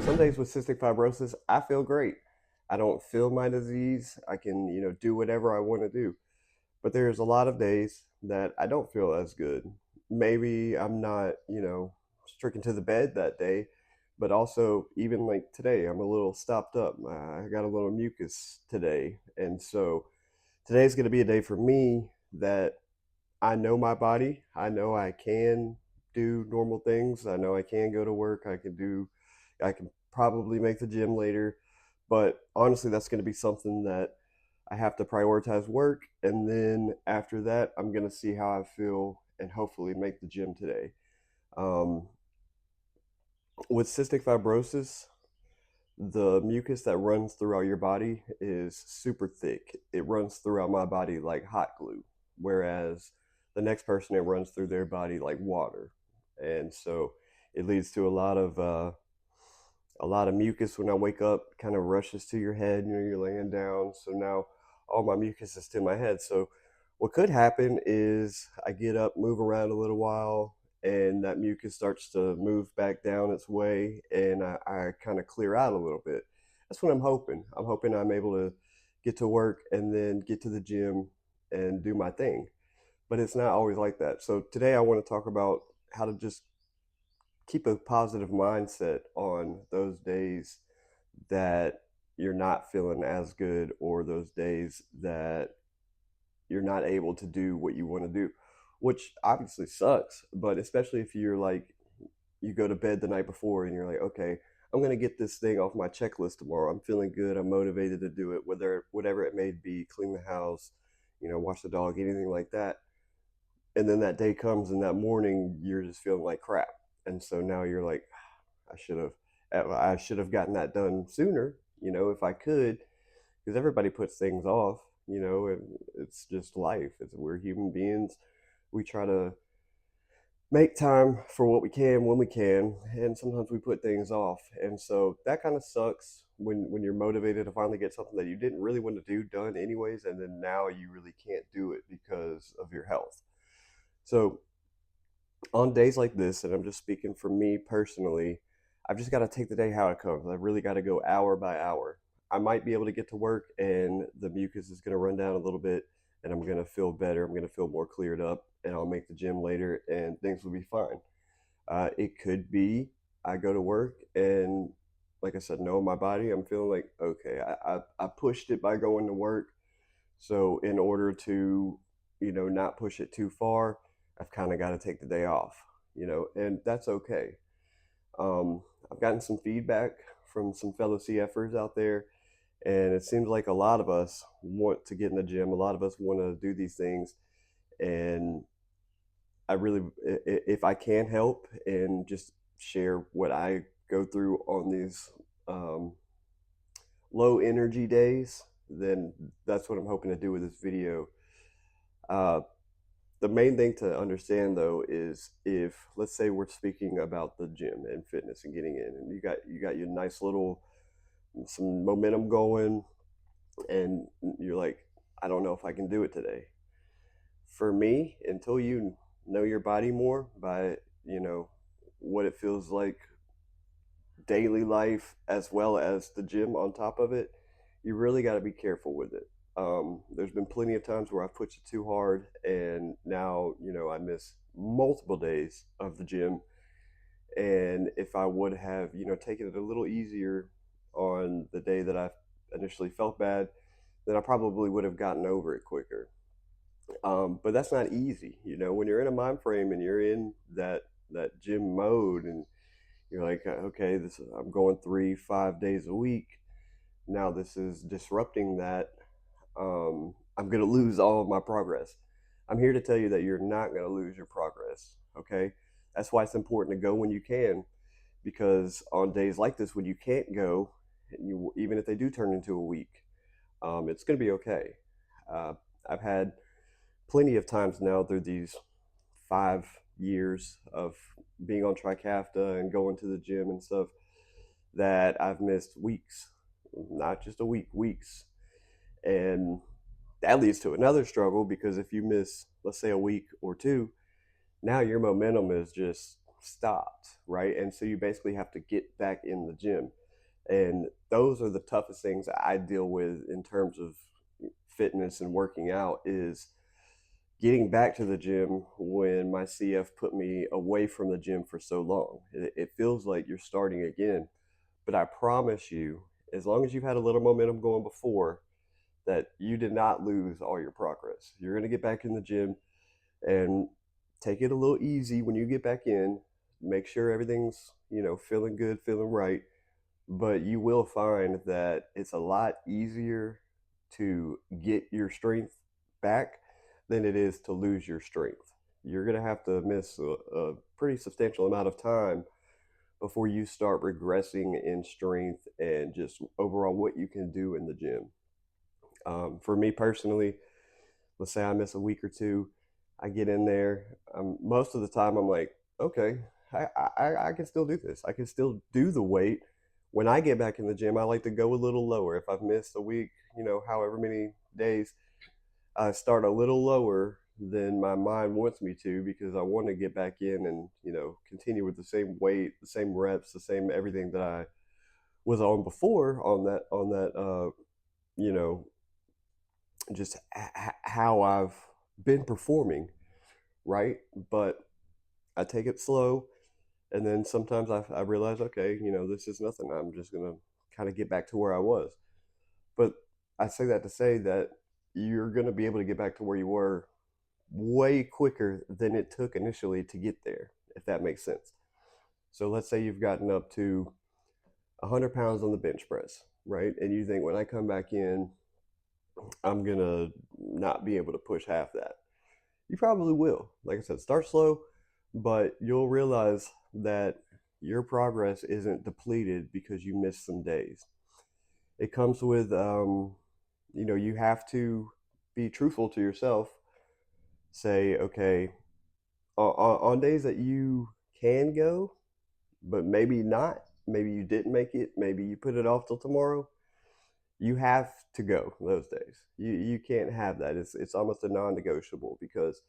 Some days with cystic fibrosis, I feel great. I don't feel my disease. I can, do whatever I want to do. But there's a lot of days that I don't feel as good. Maybe I'm not, stricken to the bed that day, but also even like today, I'm a little stopped up. I got a little mucus today. And so today's going to be a day for me that I know my body. I know I can do normal things. I know I can go to work. I can probably make the gym later. But honestly, that's going to be something that I have to prioritize work. And then after that, I'm going to see how I feel and hopefully make the gym today. Um, with cystic fibrosis, the mucus that runs throughout your body is super thick. It runs throughout my body like hot glue, whereas the next person, it runs through their body like water. And so it leads to a lot of mucus when I wake up, kind of rushes to your head. You're laying down. So now all my mucus is to my head. So what could happen is I get up, move around a little while, and that mucus starts to move back down its way, and I kind of clear out a little bit. That's what I'm hoping. I'm hoping I'm able to get to work and then get to the gym and do my thing. But it's not always like that. So today I want to talk about how to just keep a positive mindset on those days that you're not feeling as good, or those days that you're not able to do what you want to do, which obviously sucks. But especially if you're like, you go to bed the night before and you're like, okay, I'm going to get this thing off my checklist tomorrow. I'm feeling good. I'm motivated to do it, whatever it may be, clean the house, watch the dog, anything like that. And then that day comes, and that morning you're just feeling like crap. And so now you're like, I should have gotten that done sooner, if I could, because everybody puts things off, and it's just life. We're human beings. We try to make time for what we can when we can, and sometimes we put things off. And so that kind of sucks when you're motivated to finally get something that you didn't really want to do done anyways, and then now you really can't do it because of your health. So on days like this, and I'm just speaking for me personally, I've just got to take the day how it comes. I really got to go hour by hour. I might be able to get to work and the mucus is going to run down a little bit, and I'm going to feel better. I'm going to feel more cleared up, and I'll make the gym later and things will be fine. It could be I go to work and, like I said, know my body. I'm feeling like, okay, I pushed it by going to work. So in order to, not push it too far, I've kind of got to take the day off, and that's okay. I've gotten some feedback from some fellow CFers out there, and it seems like a lot of us want to get in the gym. A lot of us want to do these things, and I really, if I can help and just share what I go through on these um, low energy days, then that's what I'm hoping to do with this video. Uh, the main thing to understand though is, if let's say we're speaking about the gym and fitness and getting in, and you got your nice little some momentum going, and you're like, I don't know if I can do it today. For me, until you know your body more by, what it feels like daily life as well as the gym on top of it, you really got to be careful with it. There's been plenty of times where I've pushed it too hard, and now I miss multiple days of the gym. And if I would have taken it a little easier on the day that I initially felt bad, then I probably would have gotten over it quicker. But that's not easy, when you're in a mind frame and you're in that gym mode, and you're like, okay, I'm going 3 5 days a week. Now this is disrupting that. I'm going to lose all of my progress. I'm here to tell you that you're not going to lose your progress. Okay. That's why it's important to go when you can, because on days like this, when you can't go, and even if they do turn into a week, it's going to be okay. Uh, I've had plenty of times now through these 5 years of being on Trikafta and going to the gym and stuff, that I've missed weeks, not just a week, weeks. And that leads to another struggle, because if you miss, let's say, a week or two, now your momentum is just stopped, right? And so you basically have to get back in the gym. And those are the toughest things I deal with in terms of fitness and working out, is getting back to the gym when my CF put me away from the gym for so long. It feels like you're starting again. But I promise you, as long as you've had a little momentum going before, that you did not lose all your progress. You're going to get back in the gym and take it a little easy when you get back in. Make sure everything's, feeling good, feeling right. But you will find that it's a lot easier to get your strength back than it is to lose your strength. You're going to have to miss a pretty substantial amount of time before you start regressing in strength and just overall what you can do in the gym. For me personally, let's say I miss a week or two, I get in there. Most of the time, I'm like, okay, I can still do this. I can still do the weight. When I get back in the gym, I like to go a little lower. If I've missed a week, however many days, I start a little lower than my mind wants me to, because I want to get back in and continue with the same weight, the same reps, the same everything that I was on before on that you know just how I've been performing, right? But I take it slow, and then sometimes I realize, okay, this is nothing. I'm just gonna kind of get back to where I was. But I say that to say that you're gonna be able to get back to where you were way quicker than it took initially to get there, if that makes sense. So let's say you've gotten up to 100 pounds on the bench press, right? And you think, when I come back in, I'm gonna not be able to push half that. You probably will. Like I said, start slow, but you'll realize that your progress isn't depleted because you missed some days. It comes with, you have to be truthful to yourself. Say, okay, on days that you can go, but maybe not, maybe you didn't make it, maybe you put it off till tomorrow, you have to go those days. You can't have that. It's almost a non-negotiable, because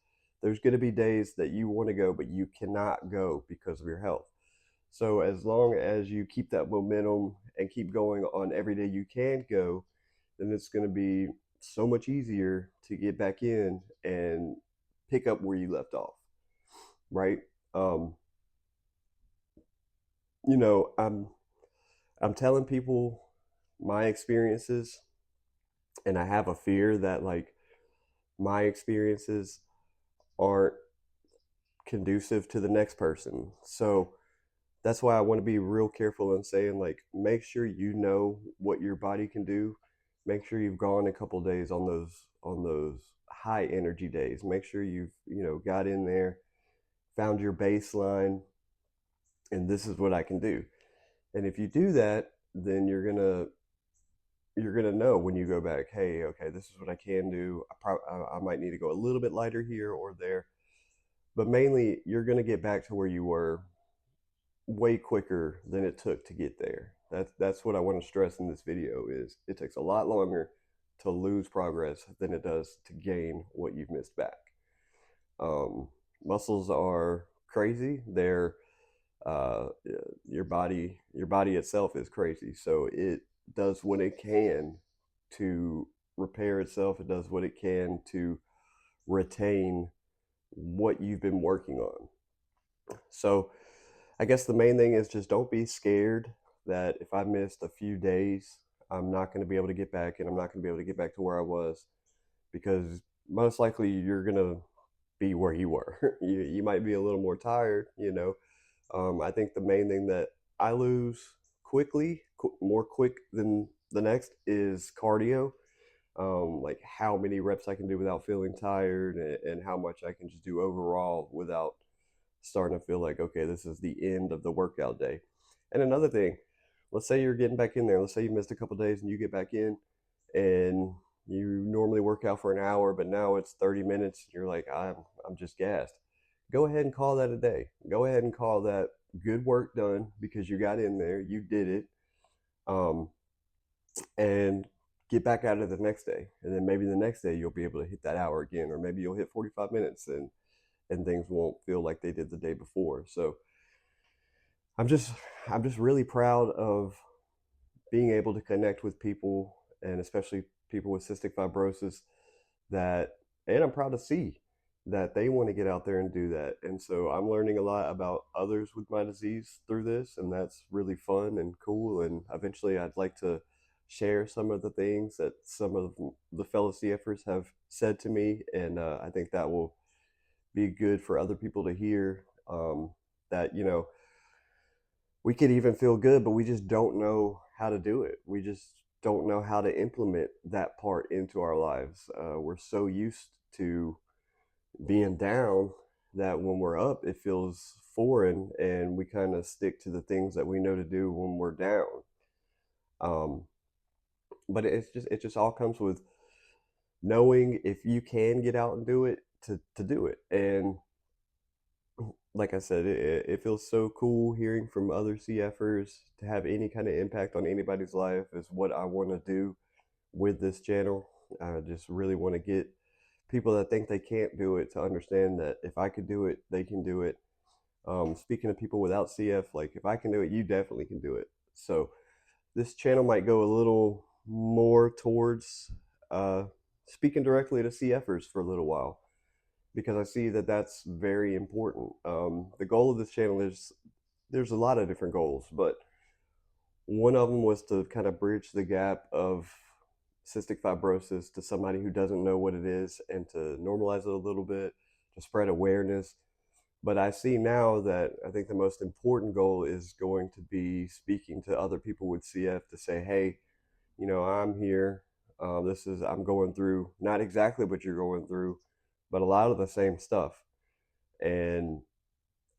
there's going to be days that you want to go but you cannot go because of your health. So as long as you keep that momentum and keep going on every day you can go, then it's going to be so much easier to get back in and pick up where you left off, right? Um, I'm telling people my experiences, and I have a fear that, like, my experiences aren't conducive to the next person. So that's why I want to be real careful in saying, like, make sure you know what your body can do. Make sure you've gone a couple days on those high energy days. Make sure you've, got in there, found your baseline, and this is what I can do. And if you do that, then you're gonna know when you go back, hey, okay, this is what I can do. I might need to go a little bit lighter here or there, but mainly you're gonna get back to where you were way quicker than it took to get there. That's what I want to stress in this video, is it takes a lot longer to lose progress than it does to gain what you've missed back. Um, Muscles are crazy. They're uh, your body itself is crazy. So it does what it can to repair itself. It does what it can to retain what you've been working on. So I guess the main thing is, just don't be scared that if I missed a few days, I'm not going to be able to get back, and I'm not going to be able to get back to where I was, because most likely you're going to be where you were. You might be a little more tired. I think the main thing that I lose quickly, more quick than the next, is cardio. Like how many reps I can do without feeling tired, and how much I can just do overall without starting to feel like, okay, this is the end of the workout day. And another thing, let's say you're getting back in there. Let's say you missed a couple days and you get back in, and you normally work out for an hour, but now it's 30 minutes. And you're like, I'm just gassed. Go ahead and call that a day. Go ahead and call that good work done, because you got in there, you did it, um, and get back at it the next day. And then maybe the next day you'll be able to hit that hour again, or maybe you'll hit 45 minutes, and things won't feel like they did the day before. So I'm just I'm just really proud of being able to connect with people, and especially people with cystic fibrosis, that and I'm proud to see that they want to get out there and do that. And so I'm learning a lot about others with my disease through this, and that's really fun and cool. And eventually I'd like to share some of the things that some of the fellow CFers have said to me, and I think that will be good for other people to hear. That we could even feel good, but we just don't know how to do it. We just don't know how to implement that part into our lives. We're so used to being down that when we're up, it feels foreign, and we kind of stick to the things that we know to do when we're down. Um, but it just all comes with knowing if you can get out and do it to do it. And like I said, it feels so cool hearing from other CFers. To have any kind of impact on anybody's life is what I want to do with this channel. I just really want to get people that think they can't do it to understand that if I could do it, they can do it. Speaking of people without CF, like if I can do it, you definitely can do it. So this channel might go a little more towards uh, speaking directly to CFers for a little while, because I see that that's very important. The goal of this channel is there's a lot of different goals, but one of them was to kind of bridge the gap of cystic fibrosis to somebody who doesn't know what it is, and to normalize it a little bit, to spread awareness. But I see now that I think the most important goal is going to be speaking to other people with CF to say, hey, I'm here. I'm going through not exactly what you're going through, but a lot of the same stuff. And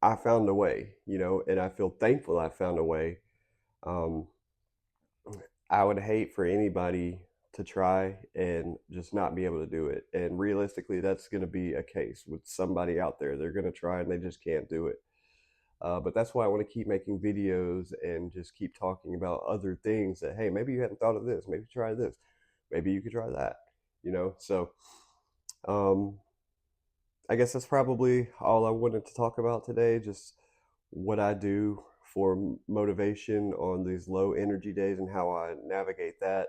I found a way, and I feel thankful I found a way. Um, I would hate for anybody to try and just not be able to do it. And realistically, that's going to be a case with somebody out there. They're going to try and they just can't do it. But that's why I want to keep making videos and just keep talking about other things that, hey, maybe you hadn't thought of this. Maybe try this. Maybe you could try that, So um, I guess that's probably all I wanted to talk about today. Just what I do for motivation on these low energy days and how I navigate that.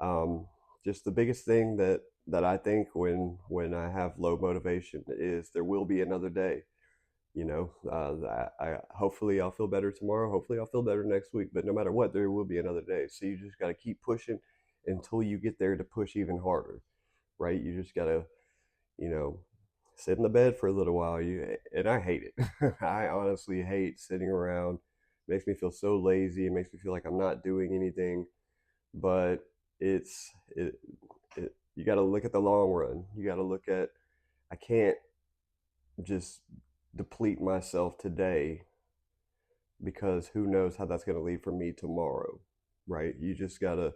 Um, just the biggest thing that I think when I have low motivation is there will be another day. Hopefully I'll feel better tomorrow. Hopefully I'll feel better next week. But no matter what, there will be another day. So you just got to keep pushing until you get there to push even harder, right? You just got to, you know, sit in the bed for a little while. And I hate it. I honestly hate sitting around. It makes me feel so lazy. It makes me feel like I'm not doing anything. But it's you got to look at the long run. You got to look at, I can't just deplete myself today, because who knows how that's going to lead for me tomorrow, right? You just got to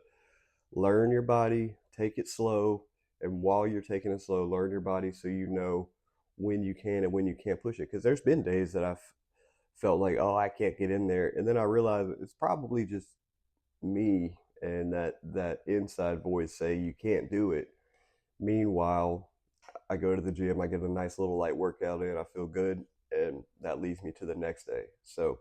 learn your body, take it slow, and while you're taking it slow, learn your body so you know when you can and when you can't push it. Because there's been days that I've felt like, oh, I can't get in there, and then I realize it's probably just me, and that inside voice say you can't do it. Meanwhile, I go to the gym, I get a nice little light workout in, I feel good, and that leads me to the next day. So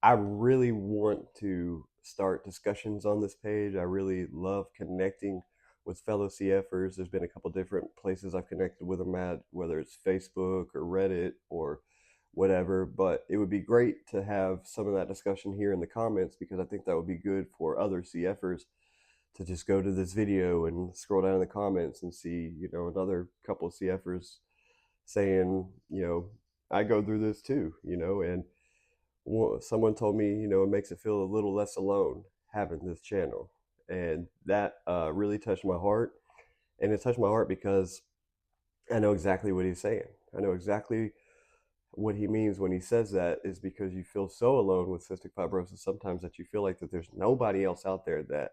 I really want to start discussions on this page. I really love connecting with fellow CFers. There's been a couple different places I've connected with them at, whether it's Facebook or Reddit or whatever. But it would be great to have some of that discussion here in the comments, because I think that would be good for other CFers to just go to this video and scroll down in the comments and see, another couple of CFers saying, I go through this too, and someone told me, it makes it feel a little less alone having this channel. And that really touched my heart. And it touched my heart because I know exactly what he's saying. I know exactly what he means when he says that, is because you feel so alone with cystic fibrosis sometimes that you feel like that there's nobody else out there that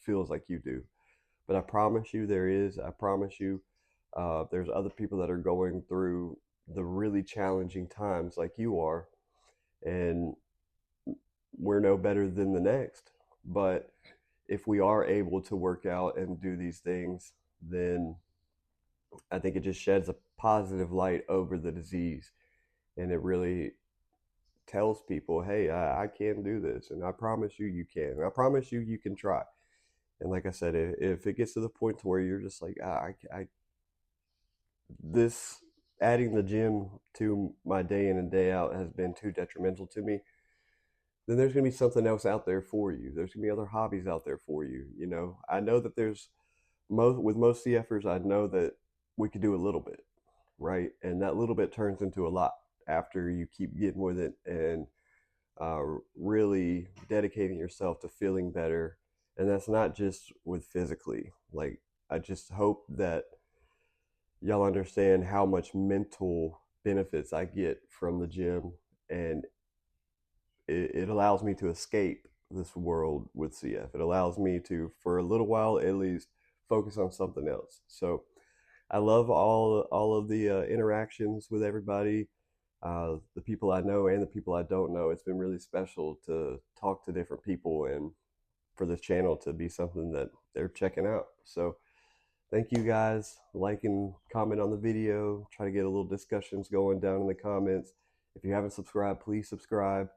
feels like you do. But I promise you there is. I promise you there's other people that are going through the really challenging times like you are. And we're no better than the next. But if we are able to work out and do these things, then I think it just sheds a positive light over the disease. And it really tells people, hey, I can do this, and I promise you you can, and I promise you you can try. And like I said, if it gets to the point to where you're just like, this adding the gym to my day in and day out has been too detrimental to me, then there's going to be something else out there for you. There's going to be other hobbies out there for you. You know, I know that there's most CFers, I know that we could do a little bit, right? And that little bit turns into a lot after you keep getting with it and really dedicating yourself to feeling better. And that's not just with physically. Like, I just hope that y'all understand how much mental benefits I get from the gym, and it allows me to escape this world with CF. It allows me to, for a little while at least, focus on something else. So I love all of the interactions with everybody, the people I know and the people I don't know. It's been really special to talk to different people and for this channel to be something that they're checking out. So thank you guys. Like and comment on the video. Try to get a little discussions going down in the comments. If you haven't subscribed, please subscribe.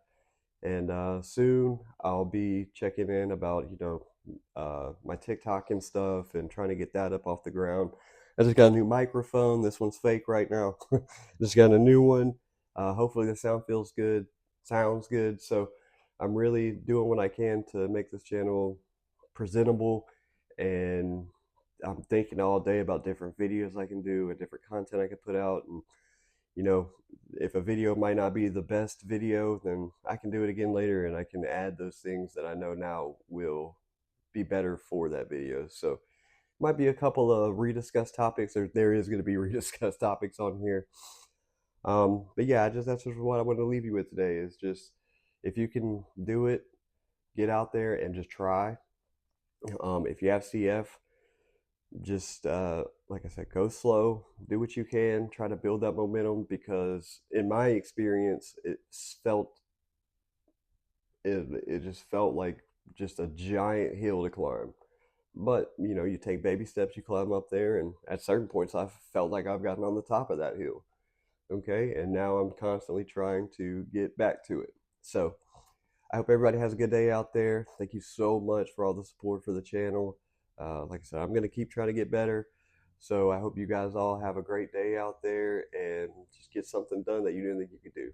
And soon I'll be checking in about my TikTok and stuff and trying to get that up off the ground. I just got a new microphone. This one's fake right now. Just got a new one. Hopefully the sound feels good, sounds good. So I'm really doing what I can to make this channel presentable, and I'm thinking all day about different videos I can do and different content I can put out. And you know, if a video might not be the best video, then I can do it again later and I can add those things that I know now will be better for that video. So might be a couple of rediscussed topics. There is going to be rediscussed topics on here. But yeah, that's just what I want to leave you with today is just, if you can do it, get out there and just try. If you have CF, just like I said, go slow, do what you can, try to build that momentum, because in my experience it just felt like just a giant hill to climb. But you take baby steps, you climb up there, and at certain points I felt like I've gotten on the top of that hill. Okay, and now I'm constantly trying to get back to it. So I hope everybody has a good day out there. Thank you so much for all the support for the channel. Like I said, I'm going to keep trying to get better. So I hope you guys all have a great day out there and just get something done that you didn't think you could do.